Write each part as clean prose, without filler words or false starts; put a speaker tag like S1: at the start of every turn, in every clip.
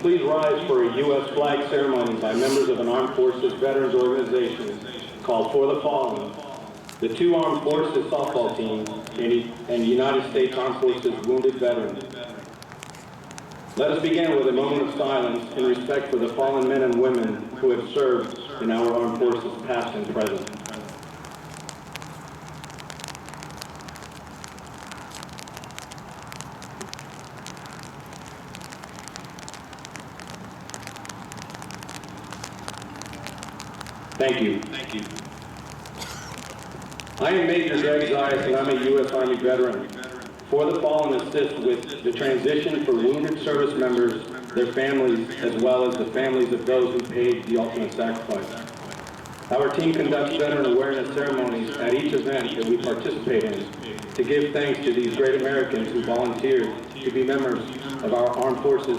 S1: please rise for a U.S. flag ceremony by members of an Armed Forces Veterans Organization called For the Fallen, the two Armed Forces softball teams, and the United States Armed Forces Wounded Veterans. Let us begin with a moment of silence in respect for the fallen men and women who have served in our armed forces past and present. Thank you. Thank you. I am Major Greg Zayas, and I'm a U.S. Army veteran. For the Fallen assists with the transition for wounded service members, their families, as well as the families of those who paid the ultimate sacrifice. Our team conducts veteran awareness ceremonies at each event that we participate in to give thanks to these great Americans who volunteered to be members of our armed forces,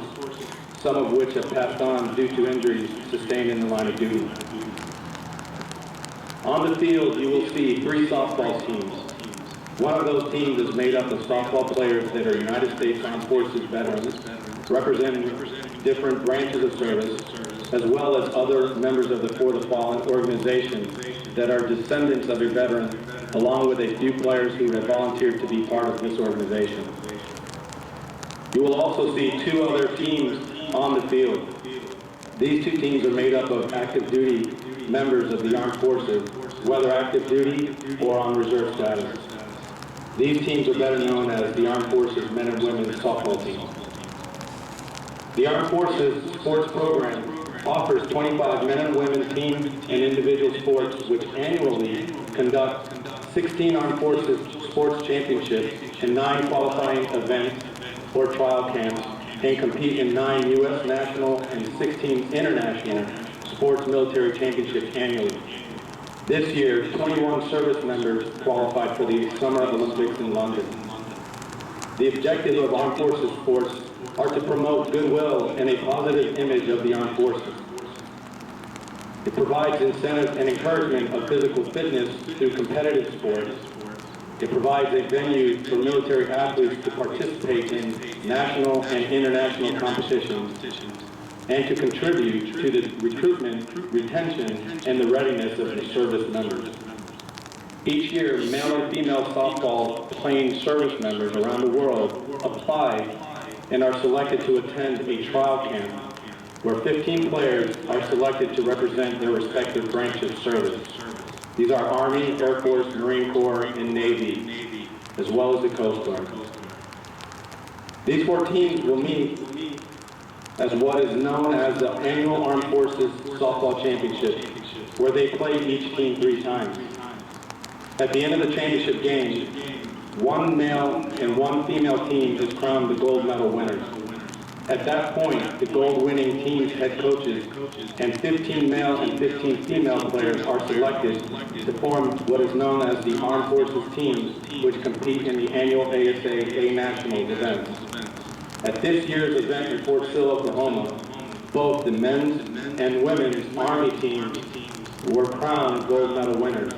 S1: some of which have passed on due to injuries sustained in the line of duty. On the field, you will see 3 softball teams. One of those teams is made up of softball players that are United States Armed Forces veterans, representing different branches of service, as well as other members of the For the Fallen organization that are descendants of a veteran, along with a few players who have volunteered to be part of this organization. You will also see 2 other teams on the field. These 2 teams are made up of active duty members of the armed forces, whether active duty or on reserve status. These teams are better known as the Armed Forces Men and Women Softball Team. The Armed Forces Sports Program offers 25 men and women team and individual sports, which annually conduct 16 Armed Forces Sports Championships and 9 qualifying events or trial camps, and compete in 9 U.S. national and 16 international sports military championships annually. This year, 21 service members qualified for the Summer Olympics in London. The objective of Armed Forces sports are to promote goodwill and a positive image of the armed forces. It provides incentive and encouragement of physical fitness through competitive sports. It provides a venue for military athletes to participate in national and international competitions, and to contribute to the recruitment, retention, and the readiness of the service members. Each year, male and female softball playing service members around the world apply and are selected to attend a trial camp where 15 players are selected to represent their respective branch of service. These are Army, Air Force, Marine Corps, and Navy, as well as the Coast Guard. These 4 teams will meet as what is known as the annual Armed Forces Softball Championship, where they play each team 3 times. At the end of the championship game, 1 male and 1 female team is crowned the gold medal winners. At that point, the gold-winning team's head coaches and 15 male and 15 female players are selected to form what is known as the Armed Forces teams, which compete in the annual ASA A Nationals events. At this year's event in Fort Sill, Oklahoma, both the men's and women's Army teams were crowned gold medal winners.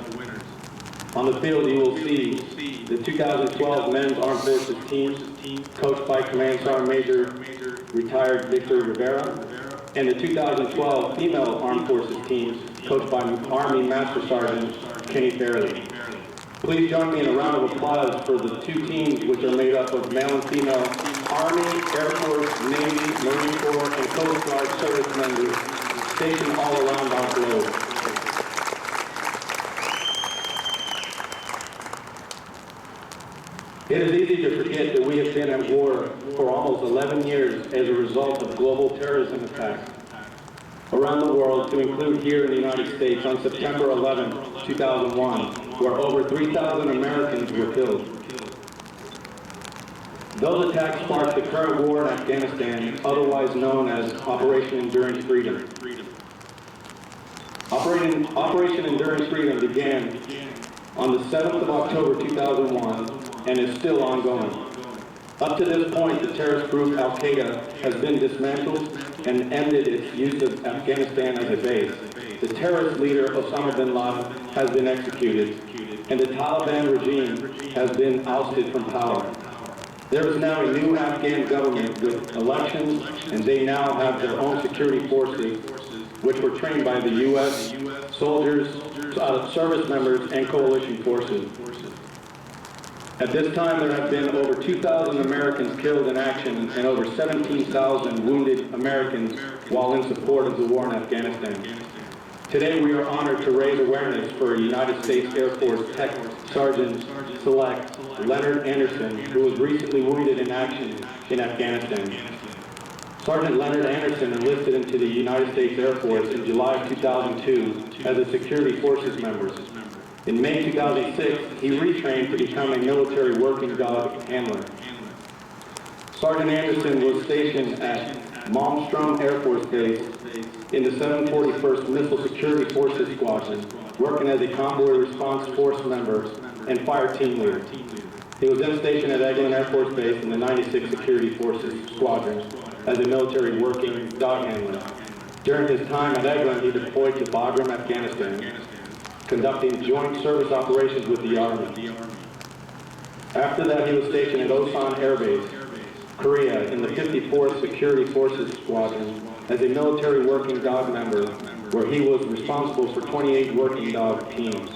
S1: On the field, you will see the 2012 men's Armed Forces team, coached by Command Sergeant Major retired Victor Rivera, and the 2012 female Armed Forces teams, coached by Army Master Sergeant Kenny Fairley. Please join me in a round of applause for the 2 teams, which are made up of male and female Army, Air Force, Navy, Marine Corps, and Coast Guard service members stationed all around our globe. It is easy to forget that we have been at war for almost 11 years as a result of global terrorism attacks around the world, to include here in the United States on September 11, 2001, where over 3,000 Americans were killed. Those attacks sparked the current war in Afghanistan, otherwise known as Operation Enduring Freedom. Operation Enduring Freedom began on the 7th of October 2001 and is still ongoing. Up to this point, the terrorist group Al-Qaeda has been dismantled and ended its use of Afghanistan as a base. The terrorist leader, Osama bin Laden, has been executed, and the Taliban regime has been ousted from power. There is now a new Afghan government with elections, and they now have their own security forces, which were trained by the U.S. soldiers, service members, and coalition forces. At this time, there have been over 2,000 Americans killed in action and over 17,000 wounded Americans while in support of the war in Afghanistan. Today, we are honored to raise awareness for United States Air Force Tech Sergeant Select Leonard Anderson, who was recently wounded in action in Afghanistan. Sergeant Leonard Anderson enlisted into the United States Air Force in July of 2002 as a security forces member. In May 2006, he retrained to become a military working dog handler. Sergeant Anderson was stationed at Malmstrom Air Force Base in the 741st Missile Security Forces Squadron, working as a convoy response force member and fire team leader. He was then stationed at Eglin Air Force Base in the 96th Security Forces Squadron as a military working dog handler. During his time at Eglin, he deployed to Bagram, Afghanistan, conducting joint service operations with the Army. After that, he was stationed at Osan Air Base, Korea, in the 54th Security Forces Squadron as a military working dog member, where he was responsible for 28 working dog teams.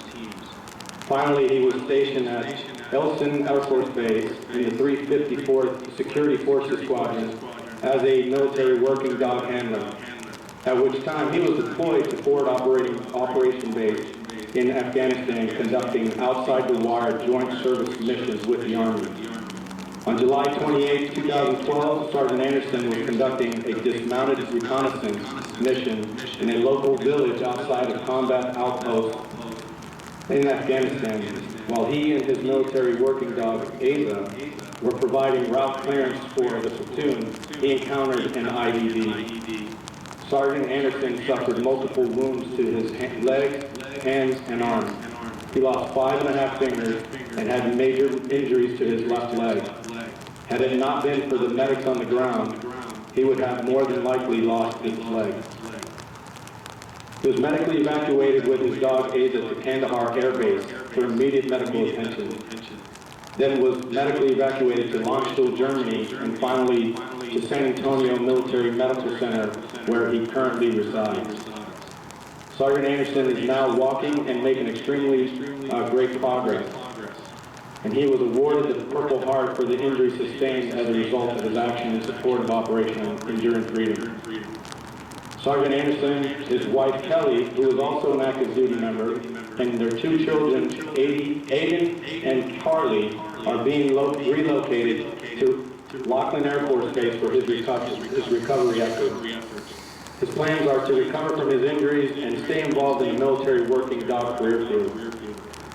S1: Finally, he was stationed at Elson Air Force Base in the 354th Security Forces Squadron as a military working dog handler, at which time he was deployed to Forward Operation Base in Afghanistan, conducting outside-the-wire joint service missions with the Army. On July 28, 2012, Sergeant Anderson was conducting a dismounted reconnaissance mission in a local village outside a combat outpost in Afghanistan. While he and his military working dog, ASA, were providing route clearance for the platoon, he encountered an IED. Sergeant Anderson suffered multiple wounds to his legs, hands, and arms. He lost 5.5 fingers and had major injuries to his left leg. Had it not been for the medics on the ground, he would have more than likely lost his leg. He was medically evacuated with his dog Asa to Kandahar Air Base for immediate medical attention. Then was medically evacuated to Landstuhl, Germany, and finally to San Antonio Military Medical Center, where he currently resides. Sergeant Anderson is now walking and making extremely great progress. And he was awarded the Purple Heart for the injury sustained as a result of his action in support of Operation Enduring Freedom. Sergeant Anderson, his wife Kelly, who is also an active duty member, and their 2 children, Aiden and Carly, are being relocated to Laughlin Air Force Base for his recovery efforts. His plans are to recover from his injuries and stay involved in the military working dog career field.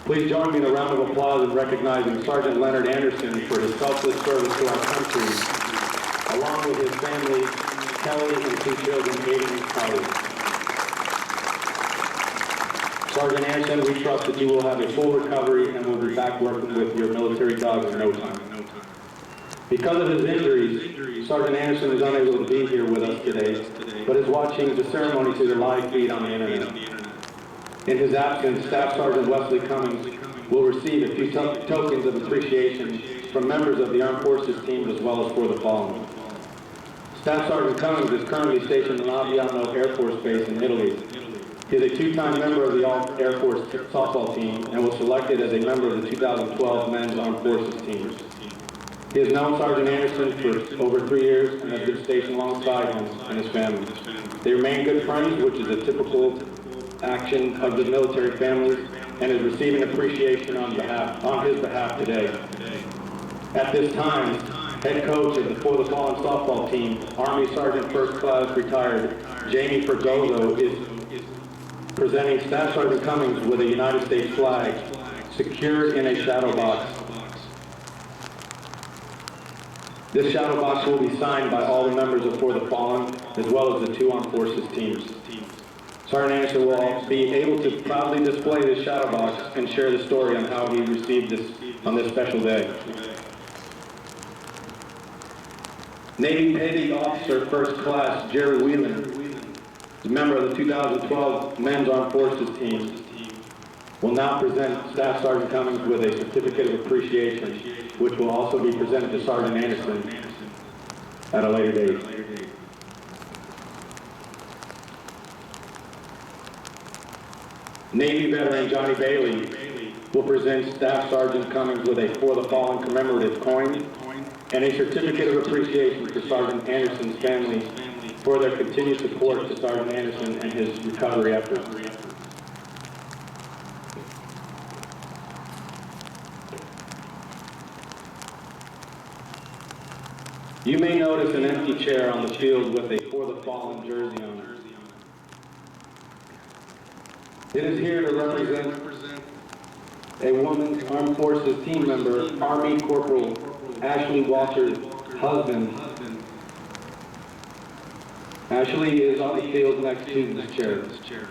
S1: Please join me in a round of applause in recognizing Sergeant Leonard Anderson for his selfless service to our country, along with his family, Kelly and 2 children, Aiden and Carly. Sergeant Anderson, we trust that you will have a full recovery and will be back working with your military dogs in no time. Because of his injuries, Sergeant Anderson is unable to be here with us today, but is watching the ceremony through the live feed on the internet. In his absence, Staff Sergeant Wesley Cummings will receive a few tokens of appreciation from members of the Armed Forces teams as well as for the fallen. Staff Sergeant Cummings is currently stationed in Aviano Air Force Base in Italy. He is a 2-time member of the All-Air Force softball team and was selected as a member of the 2012 Men's Armed Forces team. He has known Sergeant Anderson for over 3 years and has been stationed alongside him and his family. They remain good friends, which is a typical action of the military families, and is receiving appreciation on his behalf today. At this time, head coach of the For the Fallen softball team, Army Sergeant First Class retired Jamie Fergozo, is presenting Staff Sergeant Cummings with a United States flag secured in a shadow box. This shadow box will be signed by all the members of For the Fallen, as well as the 2 Armed Forces teams. Sergeant Anderson will be able to proudly display this shadow box and share the story on how he received this on this special day. Navy Petty Officer First Class Jerry Whelan, a member of the 2012 Men's Armed Forces team, will now present Staff Sergeant Cummings with a certificate of appreciation. which will also be presented to Sergeant Anderson at a later date. Navy veteran Johnny Bailey will present Staff Sergeant Cummings with a For the Fallen commemorative coin and a certificate of appreciation to Sergeant Anderson's family for their continued support to Sergeant Anderson and his recovery efforts. You may notice an empty chair on the field with a For the Fallen jersey on it. It is here to represent a Women's Armed Forces team member, Army Corporal Ashley Walter's husband. Ashley is on the field next to this chair.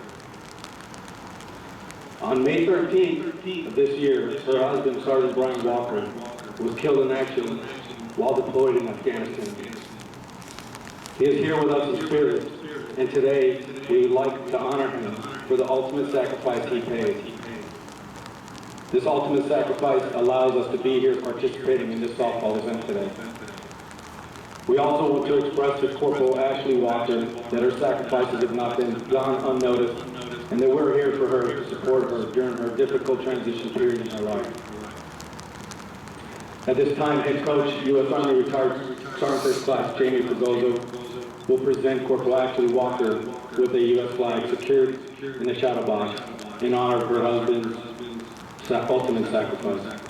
S1: On May 13th of this year, her husband, Sergeant Brian Walker, was killed in action while deployed in Afghanistan. He is here with us in spirit, and today we would like to honor him for the ultimate sacrifice he paid. This ultimate sacrifice allows us to be here participating in this softball event today. We also want to express to Corporal Ashley Walker that her sacrifices have not been gone unnoticed, and that we're here for her to support her during her difficult transition period in her life. At this time, Head Coach, U.S. Army Retired Sergeant First Class Jamie Pagozo will present Corporal Ashley Walker with a U.S. flag secured in the shadow box in honor of her husband's ultimate sacrifice.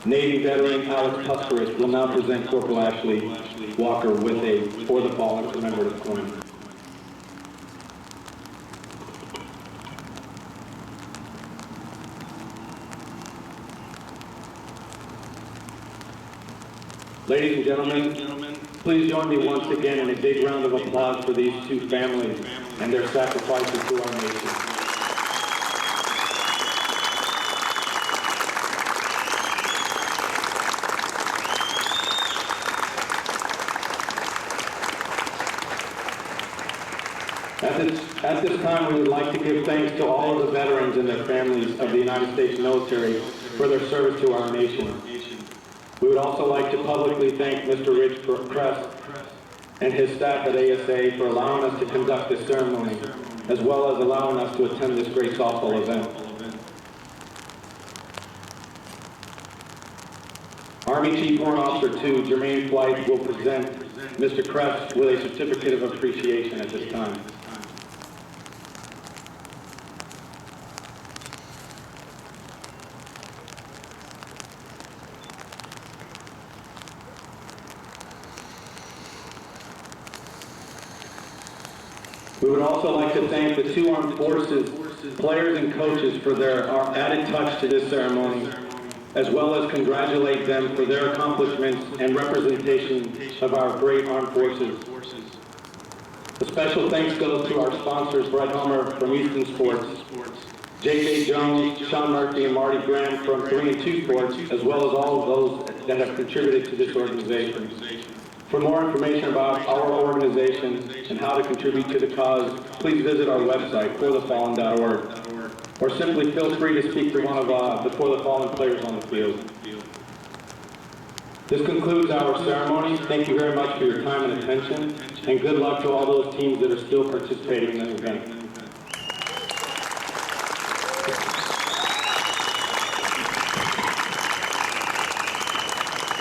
S1: Navy veteran Alex Tuskeris will now present Corporal Ashley Walker with a For the Fallen commemorative coin. Ladies and gentlemen, please join me once again in a big round of applause for these two families and their sacrifices to our nation. At this time, we would like to give thanks to all of the veterans and their families of the United States military for their service to our nation. We would also like to publicly thank Mr. Rich Kress and his staff at ASA for allowing us to conduct this ceremony, as well as allowing us to attend this great softball event. Army Chief Warrant Officer 2, Jermaine Flight, will present Mr. Kress with a certificate of appreciation at this time. We would also like to thank the two armed forces, players and coaches for their added touch to this ceremony, as well as congratulate them for their accomplishments and representation of our great armed forces. A special thanks goes to our sponsors, Brett Hummer from Easton Sports, J.J. Jones, Sean Murphy, and Marty Graham from 3 and 2 Sports, as well as all of those that have contributed to this organization. For more information about our organization and how to contribute to the cause, please visit our website, forthefallen.org, or simply feel free to speak to one of the For the Fallen players on the field. This concludes our ceremony. Thank you very much for your time and attention, and good luck to all those teams that are still participating in the event.